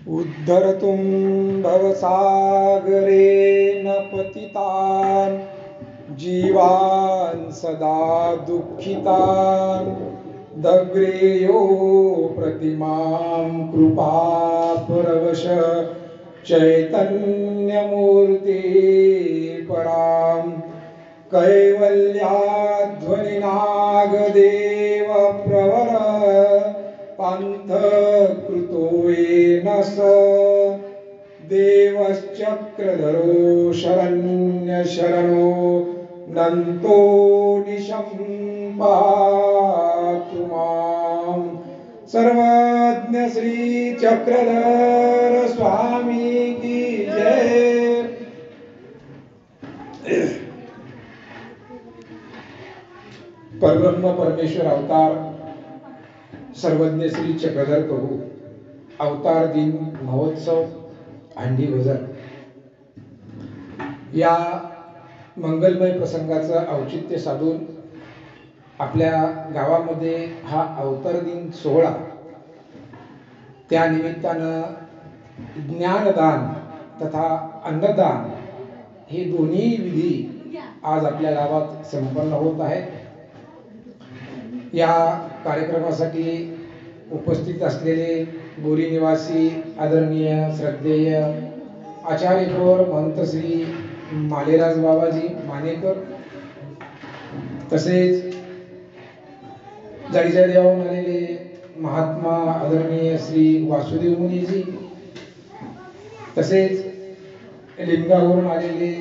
उद्धरतुं भवसागरेण पतितान् जीवान् सदा दुःखितान् दग्रेयो प्रतिमां कृपापरवश चैतन्यमूर्ति परां कैवल्याध्वनिनागदेव प्रवर पान्थकृतो येन स देवश्चक्रधरो शरण्यशरणो नन्तो निशं पातु मां सर्वज्ञ श्री चक्रधर स्वामी की जय। परब्रह्म परमेश्वर अवतार सर्वज्ञ श्री चक्रधर प्रभू अवतार दिन महोत्सव अंडी भजन या मंगलमय प्रसंगाचं औचित्य साधून आपल्या गावामध्ये हा अवतार दिन सोहळा त्या निमित्तानं ज्ञानदान तथा अन्नदान हे दोन्ही विधी आज आपल्या गावात संपन्न होत आहेत। या कार्यक्रमासाठी उपस्थित असलेले बोरी निवासी आदरणीय श्रद्धेय आचार्यप्रवर महंत श्री मालेराज बाबाजी मानेकर, तसेच जाडीच्या देवाहून आलेले महात्मा आदरणीय श्री वासुदेव मुनीजी, तसेच लिंगावरून आलेले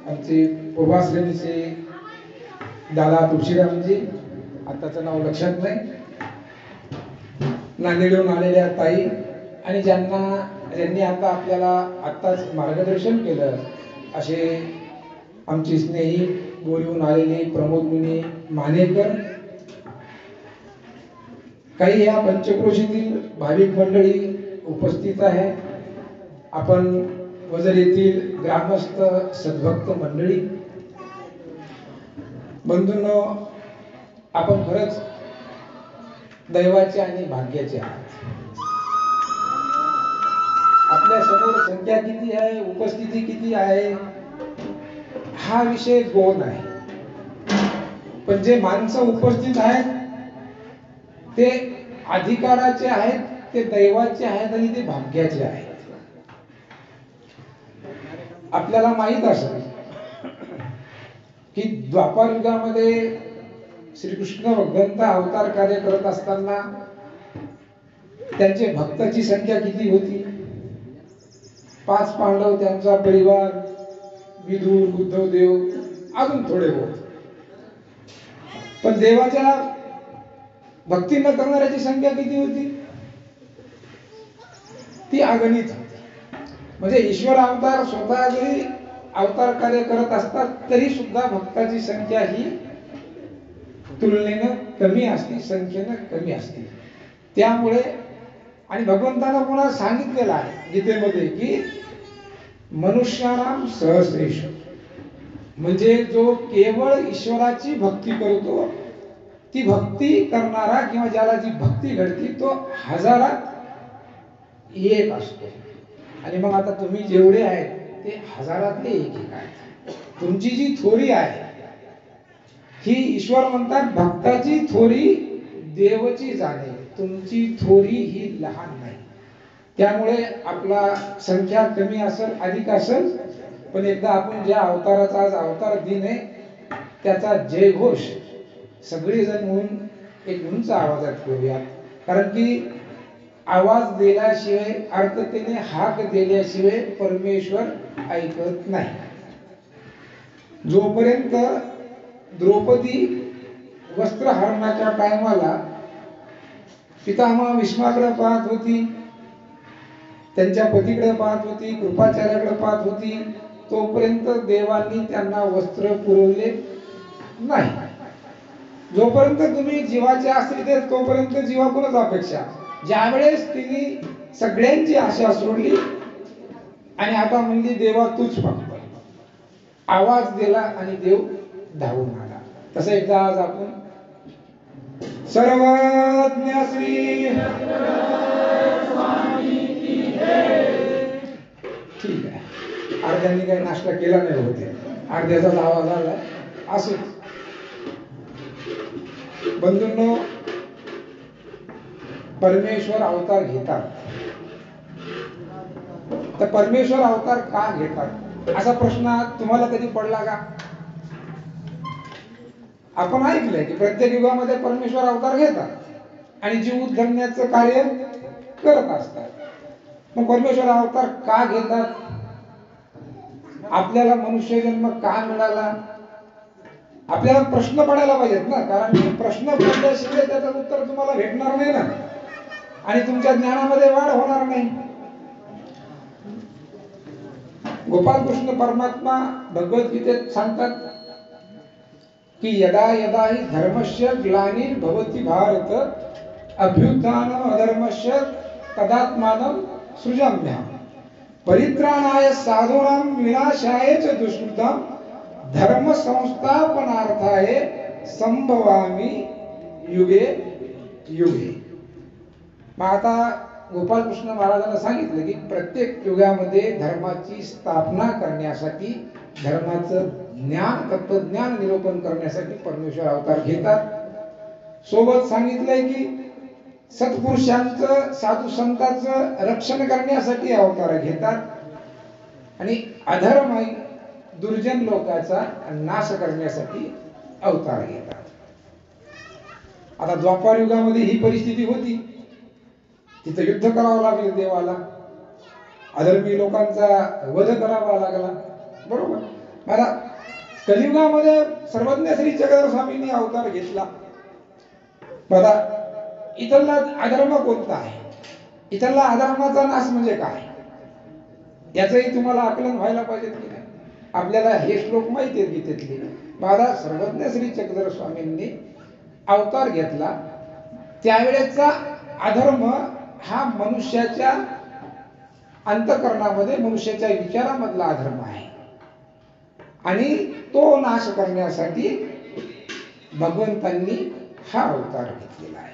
आमचे पूर्वाश्रमीचे दादा तुळशीरामजी, आताचं नाव लक्षात नाही, नांदेडहून आलेल्या ताई आणि ज्यांनी आता आपल्याला आत्ताच मार्गदर्शन केलं असे आमचे स्नेही बोरीहून आलेले प्रमोद मुनी मानेकर, काही या पंचक्रोशीतील भाविक मंडळी उपस्थित आहे, आपण वजर येथील ग्रामस्थ सद्भक्त मंडळी, बंधूंनो, आपण खरंच दैवाचे आणि भाग्याचे आहात। आपल्या समोर संख्या किती आहे, उपस्थिती किती आहे हा विषय गौण आहे, पण जे माणसं उपस्थित आहेत ते अधिकाराचे आहेत, ते दैवाचे आहेत आणि ते भाग्याचे आहेत। आपल्याला माहित असेल की द्वापार युगामध्ये श्रीकृष्ण भगवंत अवतार कार्य करत असताना त्यांचे भक्ताची संख्या किती होती? 5 पांडव, त्यांचा परिवार, विदुर, बुद्धदेव, अजून थोडे होते, पण देवाच्या भक्ती न करणाऱ्याची संख्या किती होती? ती अगणित होती। म्हणजे ईश्वर अवतार स्वतः जरी अवतार कार्य करत असतात तरी सुद्धा भक्ताची संख्या ही तुलनेनं कमी असते, संख्येनं कमी असते। त्यामुळे आणि भगवंतानं पुन्हा सांगितलेलं आहे गीतेमध्ये की मनुष्यानाम सहस्रेश, म्हणजे जो केवळ ईश्वराची भक्ती करतो, ती भक्ती करणारा किंवा ज्याला जी भक्ती घडती तो हजारात एक असतो। आणि मग आता तुम्ही जेवढे आहेत ते हजारातले एक आहेत। तुमची जी थोरी आहे ही ईश्वर म्हणतात भक्ताची थोरी देवची जाणे, तुमची थोरी ही लहान नाही। त्यामुळे आपला संख्या कमी असेल अधिक असेल, पण एकदा आपण ज्या अवताराचा आज अवतार दिन आहे त्याचा जयघोष सगळेजण म्हणून एक उंच आवाजात करूयात, कारण की आवाज दिल्याशिवाय अर्थतेने हाक दिल्याशिवाय परमेश्वर ऐकत नाही। जोपर्यंत द्रौपदी वस्त्रहरणाच्या टायमाला पितामह भीष्माकडे पाहत होती, त्यांच्या पतीकडे पाहत होती, कृपाचार्याकडे पाहत होती, तोपर्यंत देवांनी त्यांना वस्त्र पुरवले नाही। जोपर्यंत तुम्ही जीवाचे असतील तोपर्यंत जीवाकडूनच अपेक्षा। ज्यावेळेस तिने सगळ्यांची आशा सोडली आणि आता म्हणजे देवा तूच फक्त, आवाज दिला आणि देव धावून आला। तसं एकदा आज आपण सर्वज्ञ श्री स्वामी की जय। अर्ध्यांनी काही नाश्ता केला नाही होते, अर्ध्याचाच आवाज आला असो. बंधूंनो, परमेश्वर अवतार घेतात, तर परमेश्वर अवतार का घेतात असा प्रश्न तुम्हाला कधी पडला का? आपण ऐकलंय की प्रत्येक युगामध्ये परमेश्वर अवतार घेतात आणि जीव उद्धरण्याचं कार्य करत असतात. मग परमेश्वर अवतार का घेतात? आपल्याला मनुष्य जन्म का मिळाला? आपल्याला प्रश्न पडायला पाहिजेत ना, कारण प्रश्न पडल्याशिवाय त्याचं उत्तर तुम्हाला भेटणार नाही ना, आणि तुमच्या ज्ञानामध्ये वाढ होणार नाही. गोपाल कृष्ण परमात्मा भगवद्गीतेत सांगतात की यदा यदा हि धर्मस्य ग्लानिर्भवति भारत अभ्युत्थानम् अधर्मस्य तदात्मानं सृजाम्यहम् परित्राणाय साधूनां विनाशाय च दुष्कृतां धर्म संस्थापनार्थाय संभवामि युगे युगे. मग आता गोपाल कृष्ण महाराजांना सांगितलं की प्रत्येक युगामध्ये धर्माची स्थापना करण्यासाठी, धर्माचं ज्ञान, तत्वज्ञान निरूपण करण्यासाठी परमेश्वर अवतार घेतात. सोबत सांगितलंय की सत्पुरुषांचं, साधू संतांचं रक्षण करण्यासाठी अवतार घेतात आणि अधर्म, दुर्जन लोकांचा नाश करण्यासाठी अवतार घेतात. आता द्वापार युगामध्ये ही परिस्थिती होती. तिथं युद्ध करावं लागलं देवाला, अधर्मी लोकांचा वध करावा लागला, बरोबर. मला कलियुगामध्ये सर्वज्ञ श्री चक्रधर स्वामींनी अवतार घेतला. बघा, इथला अधर्म कोणता आहे, इथला अधर्माचा नाश म्हणजे काय, याचंही तुम्हाला आकलन व्हायला पाहिजे की नाही. आपल्याला हे श्लोक माहिती आहेत गीतेतले. बघा, सर्वज्ञ श्री चक्रधर स्वामींनी अवतार घेतला त्यावेळेचा अधर्म हा मनुष्याच्या अंतःकरणामध्ये, मनुष्याच्या विचारामधला अधर्म आहे आणि तो नाश करण्यासाठी भगवंतांनी हा अवतार घेतलेला आहे.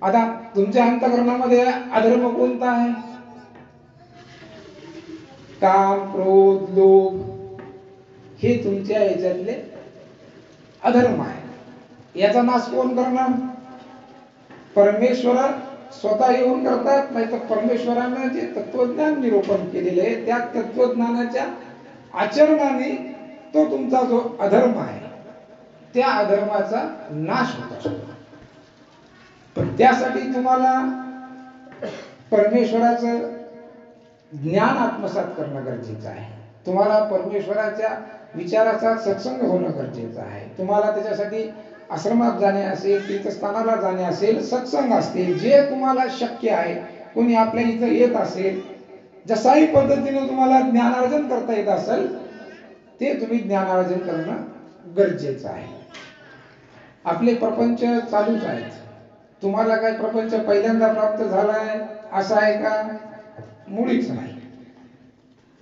आता तुमच्या अंतःकरणामध्ये अधर्म कोणता आहे? काम, क्रोध, लोभ, हे तुमच्या याच्यातले अधर्म आहे. याचा नाश कोण करणार? परमेश्वर स्वतः येऊन करतात, नाही तर परमेश्वरानं जे तत्वज्ञान निरूपण केलेले आहे त्या तत्वज्ञानाच्या आचरणाने तो तुमचा जो अधर्म आहे त्या अधर्माचा नाश होत असतो. पण त्यासाठी तुम्हाला परमेश्वराचं ज्ञान आत्मसात करणं गरजेचं आहे. तुम्हाला परमेश्वराच्या विचाराचा सत्संग होणं गरजेचं आहे. तुम्हाला त्याच्यासाठी आश्रमात जाणे असेल, तीर्थस्थानाला जाणे असेल, सत्संग असतील, जे तुम्हाला शक्य आहे. कोणी आपल्या इथं येत असेल, जसाही पद्धतीने तुम्हाला ज्ञानार्जन करता येत असेल ते तुम्ही ज्ञानार्जन करणं गरजेचं आहे. आपले प्रपंच चालूच आहेत. तुम्हाला काय प्रपंच पहिल्यांदा प्राप्त झालाय असं आहे का? मुळीच नाही.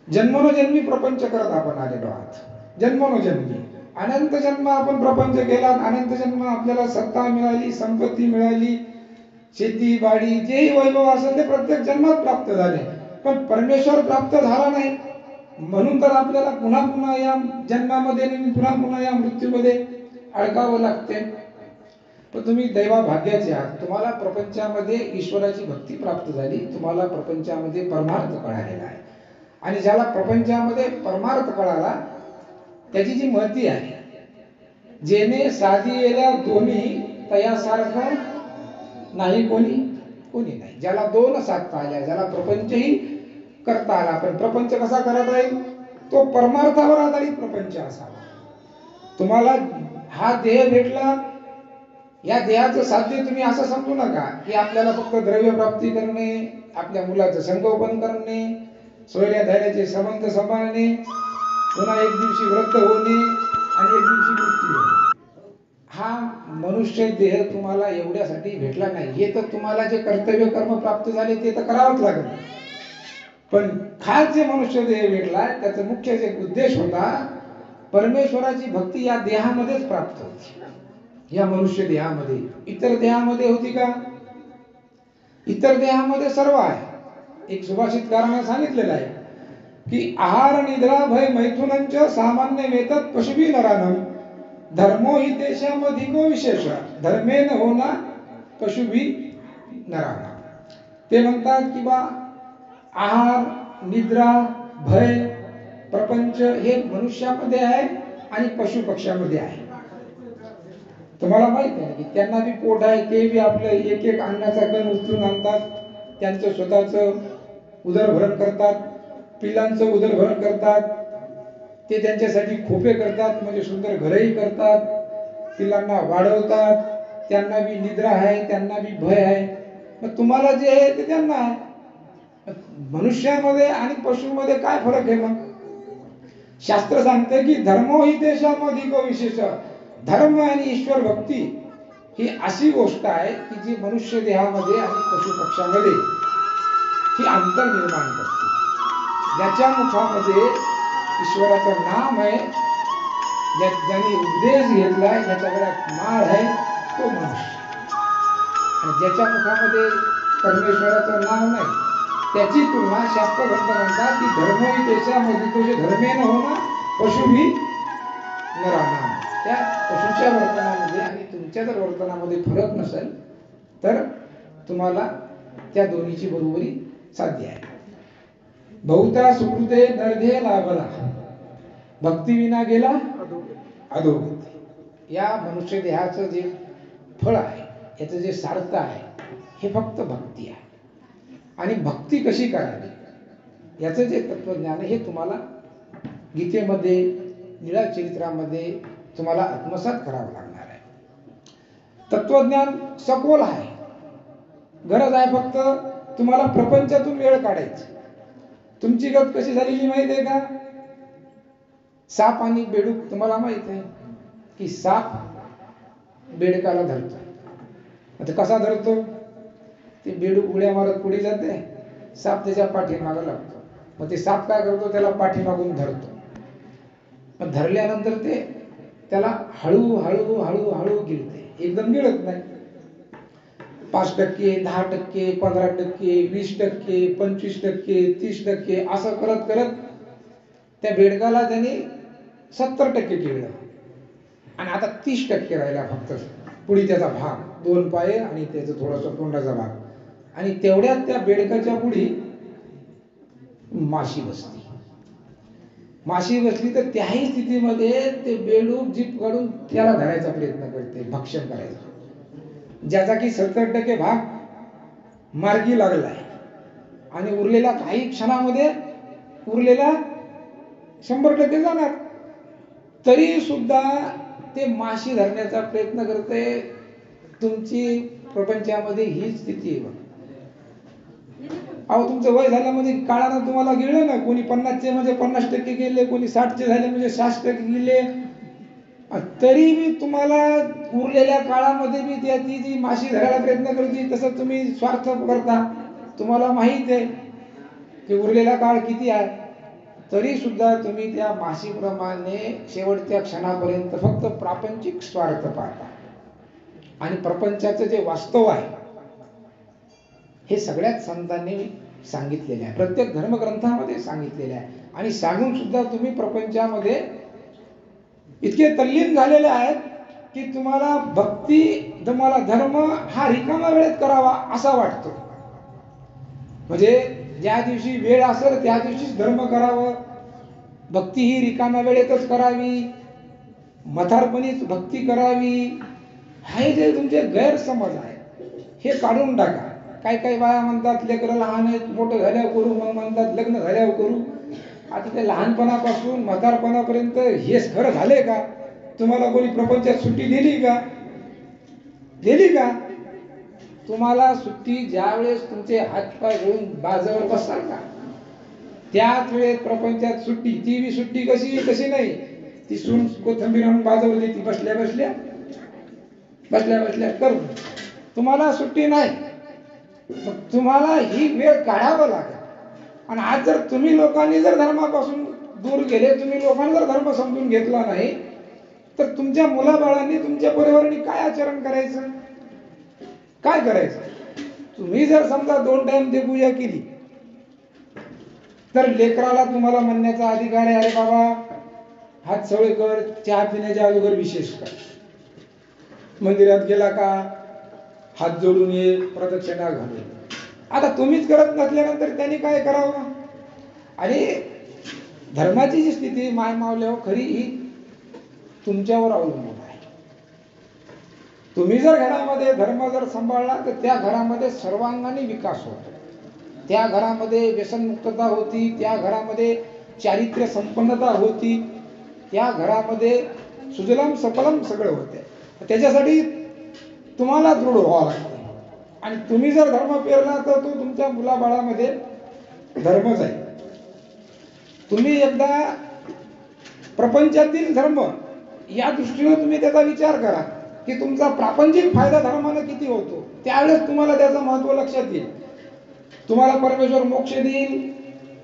जन्मोजन्मी प्रपंच करत आपण आलेलो आहात. जन्मोजन्मी अनंत जन्म आपण प्रपंच केला, अनंत जन्म आपल्याला सत्ता मिळाली, संपत्ती मिळाली, शेती बाडी जेही वैभव असेल ते प्रत्येक जन्मात प्राप्त झाले. पण परमेश्वर प्राप्त झाला नाही, म्हणून तर आपल्याला पुन्हा पुन्हा या जन्मामध्ये आणि पुन्हा पुन्हा या मृत्यूमध्ये अडकावं लागते. पण तुम्ही दैवाभाग्याचे आहात. तुम्हाला प्रपंचामध्ये ईश्वराची भक्ती प्राप्त झाली, तुम्हाला प्रपंचामध्ये परमार्थ कळालेला आहे. आणि ज्याला प्रपंचामध्ये परमार्थ कळाला त्याची जी महती आहे, जेने साधी येल्या दोन्ही तयासारखं नाही कोणी नाही. ज्याला दोन साधता आल्या, ज्याला प्रपंचही करता आला, पण प्रपंच कसा करता येईल? तो परमार्थावर आधारित प्रपंच असावा. तुम्हाला हा देह भेटला, या देहाचं साध्य तुम्ही असं समजू नका की आपल्याला फक्त द्रव्य प्राप्ती करणे, आपल्या मुलाचं संगोपन करणे, सोयऱ्या धैर्याचे संबंध सांभाळणे, पुन्हा एक दिवशी व्रत होणे आणि एक दिवशी मृत्यू होणे. हा मनुष्य देह तुम्हाला एवढ्यासाठी भेटला नाही. हे तर तुम्हाला जे कर्तव्य कर्म प्राप्त झाले ते तर करावंच लागेल. पण खास जे मनुष्य देह भेटला त्याचा मुख्य जे उद्देश होता, परमेश्वराची भक्ती या देहामध्येच प्राप्त होती, या मनुष्य देहामध्ये. इतर देहामध्ये होती का? इतर देहामध्ये सर्व आहे. एक सुभाषितकाराने सांगितलेलं आहे की आहार निद्रा भय मैथुनंच सामान्य वेतत पशुभी नरानं धर्मो हि देशामधिको विशेष धर्मेन होना पशुभी नरानं. ते म्हणतात की बा आहार निद्रा भय प्रपंच हे मनुष्यामध्ये आहे आणि पशु पक्ष्यामध्ये आहे. तुम्हाला माहित आहे की त्यांना बी पोट आहे, ते बी आपलं एक एक अन्नाचा कण उचलून आणतात, त्यांचं स्वतःचं उदरभरण करतात, पिलांचं उदरभरण करतात, ते त्यांच्यासाठी खोपे करतात, म्हणजे सुंदर घरही करतात, पिलांना वाढवतात, त्यांना बी निद्रा आहे, त्यांना बी भय आहे. मग तुम्हाला जे आहे ते त्यांना आहे. मनुष्यामध्ये आणि पशुमध्ये काय फरक आहे? मग शास्त्र सांगते की धर्मो हि देशामधिको विशेष. धर्म आणि ईश्वर भक्ती ही अशी गोष्ट आहे की जी मनुष्य देहामध्ये आणि पशु पक्ष्यामध्ये ही अंतर निर्माण करते. ज्याच्या मुखामध्ये ईश्वराचं नाम आहे, ज्याने उपदेश घेतलाय, ज्याच्या गळ्यात माळ आहे, तो मनुष्य. आणि ज्याच्या मुखामध्ये परमेश्वराचं नाव नाही, त्याची तुलना शास्त्र ग्रंथ म्हणतात की धर्म ही देशामध्ये तो जे धर्मेन होणं पशुभी नरानं. त्या पशुच्या वर्तनामध्ये आणि तुमच्या जर वर्तनामध्ये फरक नसेल तर तुम्हाला त्या दोन्हीची बरोबरी साध्य आहे. बहुता सुकृते नरधे लाभला भक्ती विना गेला अधोगती. या मनुष्य देहाचं जे फळ आहे, याचं जे सार्थ आहे, हे फक्त भक्ती आहे. आणि भक्ती कशी करावी याचं जे तत्वज्ञान हे तुम्हाला गीतेमध्ये लीळाचरित्रामध्ये तुम्हाला आत्मसात करावं लागणार आहे. तत्वज्ञान सखोल आहे. गरज आहे फक्त तुम्हाला प्रपंचातून वेळ काढायची. तुमची गत कशी झालेली माहिती आहे का? साप आणि बेडूक. तुम्हाला माहित आहे की साप बेडकाला धरतो. आता कसा धरतो? ते बेडूक उड्या मारत पुढे जाते, साप त्याच्या पाठीमागे लागतो. मग ते साप काय करतो? त्याला पाठीमागून धरतो. मग धरल्यानंतर ते त्याला हळू हळू हळू हळू गिळते. एकदम गिळत नाही. 5%, 10%, 15%, 20%, 25%, 30% असं करत करत त्या बेडकाला त्याने 70% गिळलं. आणि आता 30% राहिला फक्त पुढे त्याचा भाग, 2 पाय आणि त्याचं थोडंसं तोंडाचा भाग. आणि तेवढ्यात त्या बेडकाच्या पुढे माशी बसली. माशी बसली तर त्याही स्थितीमध्ये ते बेडूक जीभ काढून त्याला धरायचा प्रयत्न करते, भक्षण करायचं. ज्याचा की 70% भाग मार्गी लागलाय आणि उरलेला काही क्षणामध्ये उरलेला 100% जाणार. तरी सुद्धा ते माशी धरण्याचा प्रयत्न करते. तुमची प्रपंचामध्ये ही स्थिती आहे. अहो, तुमचं वय झालं म्हणजे काळानं तुम्हाला गिळलं ना. कोणी 50चे म्हणजे 50% गेले, कोणी 60चे झाले म्हणजे 60% गेले. तरी बी तुम्हाला उरलेल्या काळामध्ये बी ती जी माशी धरायला प्रयत्न करते, तसं तुम्ही स्वार्थ करता. तुम्हाला माहित आहे की उरलेला काळ किती आहे, तरी सुद्धा तुम्ही त्या माशीप्रमाणे शेवटच्या क्षणापर्यंत फक्त प्रापंचिक स्वार्थ पाहता. आणि प्रपंचाचं जे वास्तव आहे हे सगळ्यात संतांनी सांगितलेले आहे, प्रत्येक धर्मग्रंथामध्ये सांगितलेले आहे. आणि सांगून सुद्धा तुम्ही प्रपंचामध्ये इतके तल्लीन झालेले आहेत की तुम्हाला भक्ती, तुम्हाला धर्म हा रिकाम्या वेळेत करावा असा वाटतो. म्हणजे ज्या दिवशी वेळ असेल त्या दिवशीच धर्म करावं, भक्ती ही रिकाम्या वेळेतच करावी, म्हातारपणीच भक्ती करावी, हे जे तुमचे गैरसमज आहे हे काढून टाका. काही काही बाया म्हणतात लेकरं लहान आहेत, मोठं झाल्यावर करू, मग म्हणतात लग्न झाल्यावर करू. आता ते लहानपणापासून म्हातारपणापर्यंत हेच खरं झाले का? तुम्हाला कोणी प्रपंचात सुट्टी दिली का? दिली का? तुम्हाला सुट्टी ज्या वेळेस तुमचे हातपाय घेऊन बाजावर बसाल का, त्याच वेळेस प्रपंचात सुट्टी. ती बी सुट्टी कशी नाही, ती सून कोथंबीर आणून बाजावर देते बसल्या बसल्या करू. तुम्हाला सुट्टी नाही. मग तुम्हाला ही वेळ काढावं लागेल. आणि आज जर तुम्ही लोकांनी जर धर्मापासून दूर गेले, तुम्ही लोकांनी जर धर्म समजून घेतला नाही, तर तुमच्या मुलाबाळांनी तुमच्या परिवाराने काय आचरण करायचं, काय करायचं? तुम्ही जर समजा 2 टाइम देवपूजा केली तर लेकराला तुम्हाला म्हणण्याचा अधिकार आहे, अरे बाबा हात सवय कर, चहा पिण्याच्या अगोदर विशेष कर, मंदिरात गेला का हात जोडून ये, प्रदक्षिणा घालून. आता तुम्हीच करत नसल्यानंतर त्यांनी काय करावं? आणि धर्माची जी स्थिती माय मावल्यावर खरी ही तुमच्यावर अवलंबून आहे. तुम्ही जर घरामध्ये धर्म जर सांभाळला तर त्या घरामध्ये सर्वांगाने विकास होतो, त्या घरामध्ये व्यसनमुक्तता होती, त्या घरामध्ये चारित्र्य संपन्नता होती, त्या घरामध्ये सुजलाम सफलम सगळं होते. त्याच्यासाठी तुम्हाला दृढ व्हावं लागतं. आणि तुम्ही जर धर्म पेरला तर तो तुमच्या मुलाबाळामध्ये धर्मच आहे. तुम्ही एकदा प्रपंचातील धर्म या दृष्टीने तुम्ही त्याचा विचार करा की तुमचा प्रापंचिक फायदा धर्माने किती होतो, त्यावेळेस तुम्हाला त्याचं महत्व लक्षात येईल. तुम्हाला परमेश्वर मोक्ष देईल,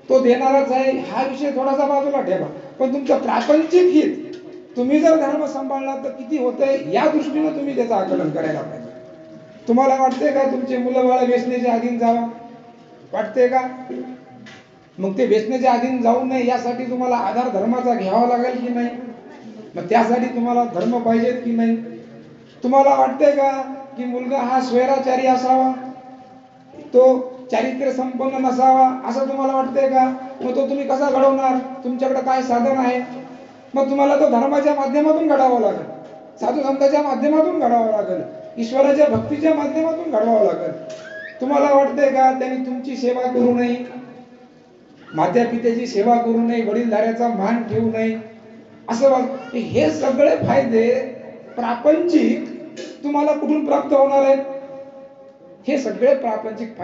तो देणारच आहे, हा विषय थोडासा बाजूला ठेवा. पण तुमचं प्रापंचिक हित तुम्ही जर धर्म सांभाळला तर किती होतंय या दृष्टीने तुम्ही त्याचं आकलन करायला पाहिजे. तुम्हाला वाटते का तुमचे मुलं बाळ व्यसनेच्या अधीन जावा? वाटते का? मग ते व्यसनेच्या अधीन जाऊ नये यासाठी तुम्हाला आधार धर्माचा घ्यावा लागेल की नाही? मग त्यासाठी तुम्हाला धर्म पाहिजेत की नाही? तुम्हाला वाटते का की मुलगा हा स्वैराचारी असावा, तो चारित्र्य संपन्न नसावा, असं तुम्हाला वाटतंय का? मग तो तुम्ही कसा घडवणार? तुमच्याकडे काय साधन आहे? मग तुम्हाला तो धर्माच्या माध्यमातून घडावा लागेल, साधू संतांच्या माध्यमातून घडावा लागेल, ईश्वराच्या भक्तीच्या माध्यमातून घडवावं लागेल. तुम्हाला वाटतंय का त्यांनी तुमची सेवा करू नये, माता पित्याची सेवा करू नये, वडीलधाऱ्याचा मान ठेवू नये, असं हे सगळे फायदे प्रापंचिक तुम्हाला कुठून प्राप्त होणार आहेत? हे सगळे प्रापंचिक फायदे